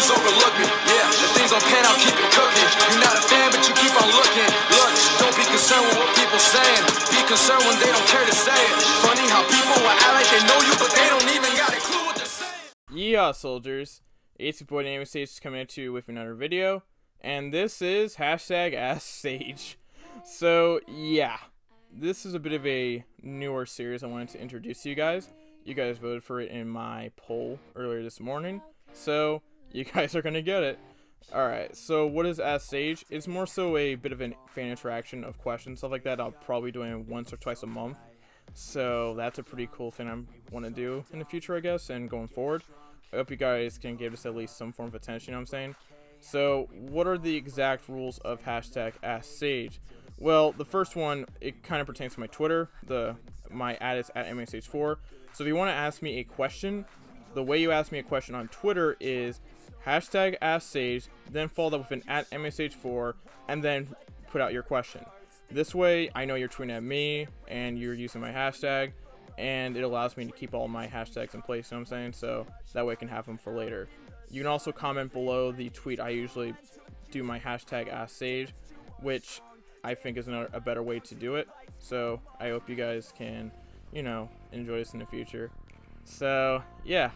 just overlook me. Yeah, if things don't pan out, keep it cooking. You're not a fan, but you keep on looking. Look, don't be concerned with what people saying. Be concerned when they don't care to say it. Funny how people will act like they know you, but they don't even got a clue what they're saying. Yeehaw, soldiers. It's your boy Naming Sage coming at you with another video. And this is #AskSage. So, yeah. This is a bit of a newer series I wanted to introduce to you guys. You guys voted for it in my poll earlier this morning, so you guys are going to get it. Alright, so what is Ask Sage? It's more so a bit of a fan interaction of questions, stuff like that. I'll probably be doing once or twice a month. So that's a pretty cool thing I want to do in the future, I guess, and going forward. I hope you guys can give this at least some form of attention, you know what I'm saying? So what are the exact rules of #AskSage? Well, the first one, it kind of pertains to my Twitter. My ad is at MASH4. So if you want to ask me a question, the way you ask me a question on Twitter is #AskSage, then followed up with an at MASH4, and then put out your question. This way, I know you're tweeting at me, and you're using my hashtag, and it allows me to keep all my hashtags in place, you know what I'm saying? So that way I can have them for later. You can also comment below the tweet. I usually do my #AskSage, which I think is a better way to do it. So I hope you guys can, enjoy this in the future. So yeah,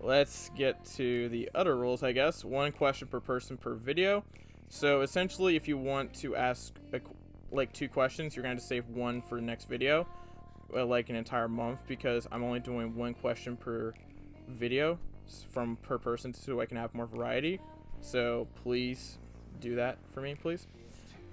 let's get to the other rules, I guess. 1 question per person per video. So essentially, if you want to ask like 2 questions, you're going to save 1 for the next video, like an entire month, because I'm only doing 1 question per video per person, so I can have more variety. So please do that for me, please.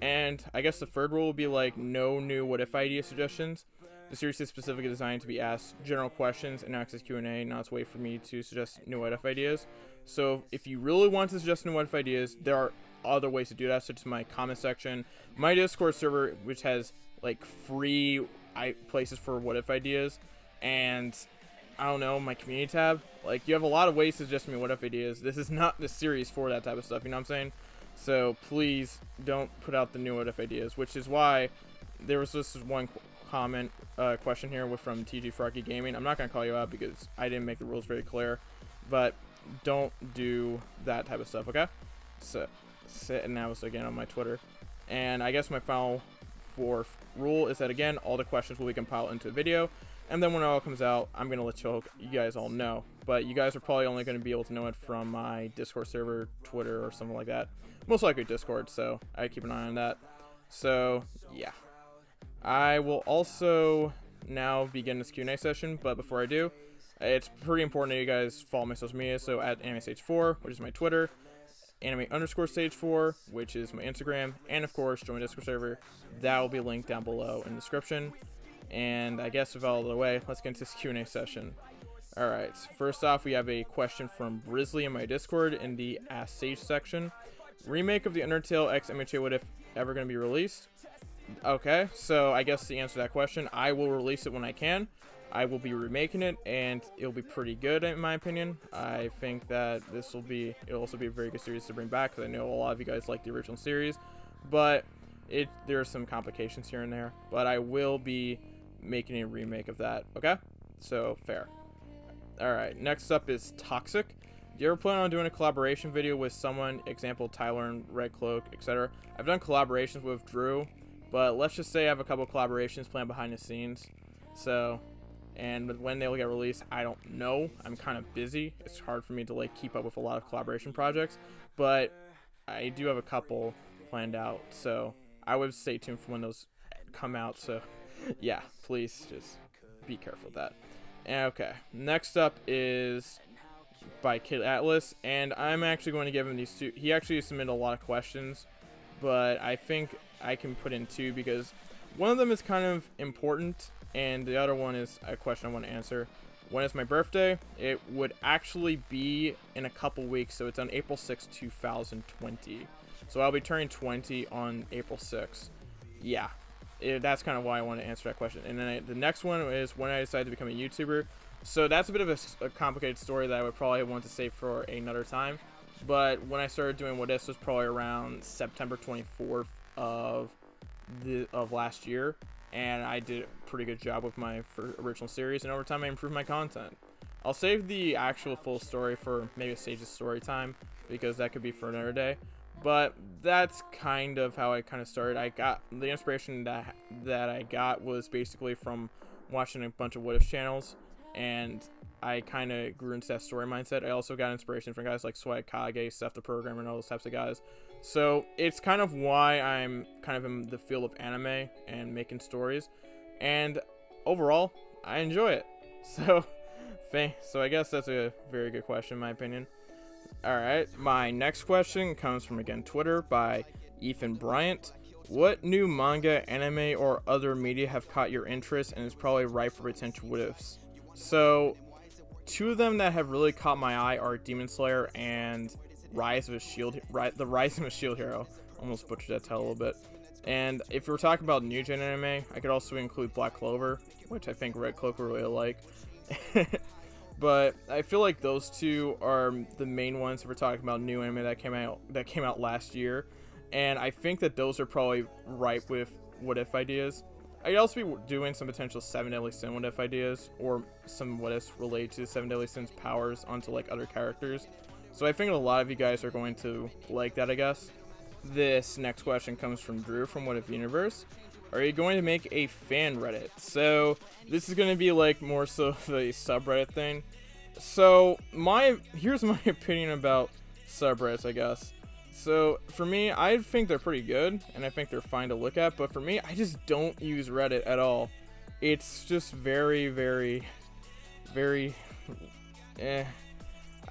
And I guess the third rule will be like no new what if idea suggestions. The series is specifically designed to be asked general questions and access Q&A, not to wait for me to suggest new what if ideas. So if you really want to suggest new what if ideas, there are other ways to do that, such as my comment section, my Discord server, which has like free places for what if ideas, and I don't know, my community tab. Like, you have a lot of ways to suggest me what if ideas. This is not the series for that type of stuff, you know what I'm saying? So please don't put out the new what if ideas, which is why there was this one question here from TG Froggy Gaming. I'm not going to call you out because I didn't make the rules very clear, but don't do that type of stuff, okay? So, and that was again on my Twitter. And I guess my final 4th rule is that, again, all the questions will be compiled into a video, and then when it all comes out, I'm going to let you guys all know. But you guys are probably only going to be able to know it from my Discord server, Twitter, or something like that. Most likely Discord, so I keep an eye on that. So, yeah. I will also now begin this Q&A session, but before I do, it's pretty important that you guys follow my social media. So at AnimeStage4, which is my Twitter, Anime_Stage4, which is my Instagram, and of course, join my Discord server. That will be linked down below in the description. And I guess with all the way, let's get into this Q&A session. Alright, first off, we have a question from Brizzly in my Discord in the Ask Sage section. Remake of the Undertale X MHA What If ever going to be released? Okay, so I guess the answer to that question, I will release it when I can. I will be remaking it, and it'll be pretty good in my opinion. I think that it'll also be a very good series to bring back, because I know a lot of you guys like the original series, but there are some complications here and there. But I will be making a remake of that, okay? So, fair. Alright, next up is Toxic. Do you ever plan on doing a collaboration video with someone, example Tyler and Red Cloak, etc.? I've done collaborations with Drew, but let's just say I have a couple collaborations planned behind the scenes. So, and when they'll get released, I don't know. I'm kind of busy. It's hard for me to like keep up with a lot of collaboration projects, but I do have a couple planned out. So I would stay tuned for when those come out. So yeah, please just be careful with that. Okay, next up is by Kid Atlas, and I'm actually going to give him these 2. He actually submitted a lot of questions, but I think I can put in 2 because one of them is kind of important, and the other one is a question I want to answer. When is my birthday? It would actually be in a couple weeks, so it's on April 6, 2020. So I'll be turning 20 on April 6th. Yeah, that's kind of why I want to answer that question. And then the next one is when I decided to become a YouTuber. So that's a bit of a complicated story that I would probably want to save for another time. But when I started doing what this was probably around September 24th of last year, and I did a pretty good job with my original series, and over time I improved my content. I'll save the actual full story for maybe Sage's story time, because that could be for another day. But that's kind of how I kind of started. I got the inspiration that I got was basically from watching a bunch of What If channels, and I kind of grew into that story mindset. I also got inspiration from guys like Swag Kage, Seth the Programmer, and all those types of guys. So it's kind of why I'm kind of in the field of anime and making stories, and overall I enjoy it. So I guess that's a very good question in my opinion. Alright, my next question comes from, again, Twitter by Ethan Bryant. What new manga, anime, or other media have caught your interest and is probably ripe for potential what ifs? So, two of them that have really caught my eye are Demon Slayer and the Rising of a Shield Hero. Almost butchered that title a little bit. And if we're talking about new gen anime, I could also include Black Clover, which I think Red Cloak will really like. But I feel like those two are the main ones if we're talking about new anime that came out last year, and I think that those are probably ripe with what if ideas. I'd also be doing some potential 7 Deadly Sin what if ideas, or some what ifs related to 7 Deadly Sin's powers onto like other characters. So I think a lot of you guys are going to like that, I guess. This next question comes from Drew from What If Universe. Are you going to make a fan Reddit? So this is going to be like more so the subreddit thing. So here's my opinion about subreddits, I guess. So for me, I think they're pretty good and I think they're fine to look at, but for me, I just don't use Reddit at all. It's just very, very, very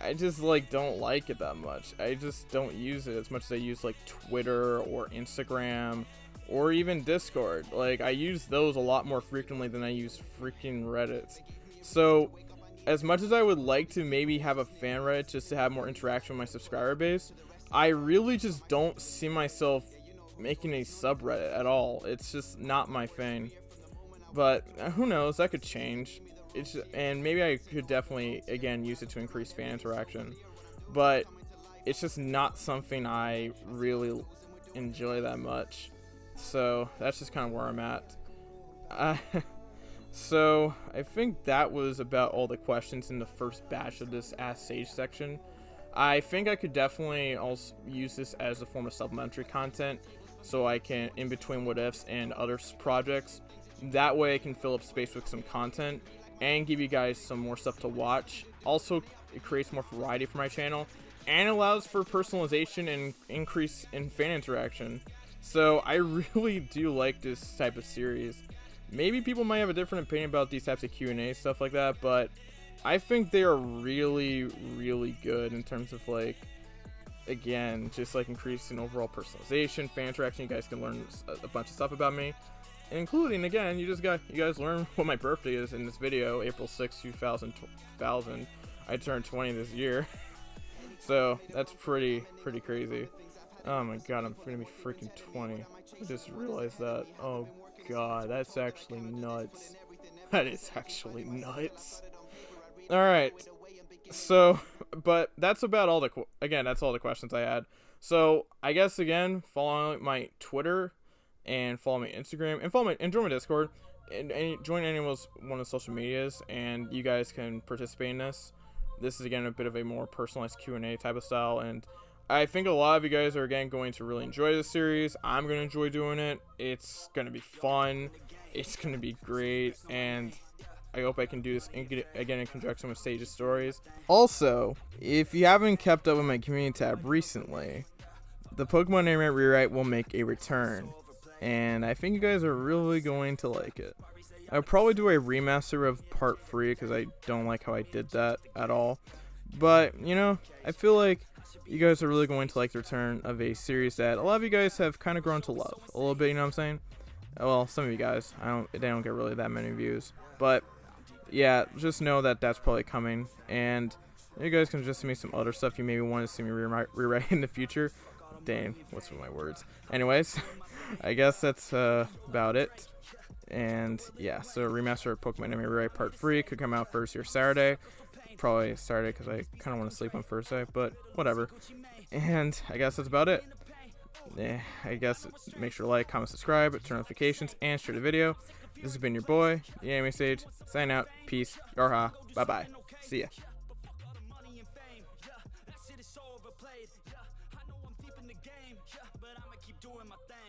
I just like don't like it that much. I just don't use it as much as I use like Twitter or Instagram or even Discord. Like, I use those a lot more frequently than I use freaking Reddit. So as much as I would like to maybe have a fan Reddit just to have more interaction with my subscriber base, I really just don't see myself making a subreddit at all. It's just not my thing. But who knows, that could change. And maybe I could definitely, again, use it to increase fan interaction. But it's just not something I really enjoy that much. So that's just kind of where I'm at. So I think that was about all the questions in the first batch of this Ask Sage section. I think I could definitely also use this as a form of supplementary content, so I can, in between what ifs and other projects, that way I can fill up space with some content and give you guys some more stuff to watch. Also, it creates more variety for my channel and allows for personalization and increase in fan interaction. So I really do like this type of series. Maybe people might have a different opinion about these types of Q&A, stuff like that, but I think they are really, really good in terms of, like, again, just like increasing overall personalization, fan interaction. You guys can learn a bunch of stuff about me, including, again, you guys learn what my birthday is in this video, April 6, 2000. I turned 20 this year. So that's pretty crazy. Oh my god, I'm gonna be freaking 20. I just realized that. Oh god, that's actually nuts. That is actually nuts. Alright. So, but that's about all that's all the questions I had. So, I guess, again, follow my Twitter and follow my Instagram and join my Discord and join any one of the social medias, and you guys can participate in this. This is, again, a bit of a more personalized Q&A type of style, and I think a lot of you guys are, again, going to really enjoy this series. I'm going to enjoy doing it. It's going to be fun. It's going to be great, and I hope I can do this again in conjunction with Sage's stories. Also, if you haven't kept up with my community tab recently, the Pokemon Anime Rewrite will make a return, and I think you guys are really going to like it. I'll probably do a remaster of Part 3 because I don't like how I did that at all. But, you know, I feel like you guys are really going to like the return of a series that a lot of you guys have kind of grown to love a little bit, you know what I'm saying? Well, some of you guys, they don't get really that many views, but yeah, just know that that's probably coming, and you guys can just send me some other stuff you maybe want to see me rewrite in the future. Dang, what's with my words? Anyways, I guess that's about it. And yeah, so remaster of Pokemon Anime Rewrite Part 3 could come out Thursday or Saturday. Probably Saturday because I kind of want to sleep on Thursday, but whatever. And I guess that's about it. I guess make sure to like, comment, subscribe, turn notifications, and share the video. This has been your boy, the Anime Sage, signing out. Peace. Yarha. Bye-bye. See ya. But fuck all the money and fame, yeah. That shit is so overplayed, yeah. I know I'm deep in the game, yeah. But I'ma keep doing my thing.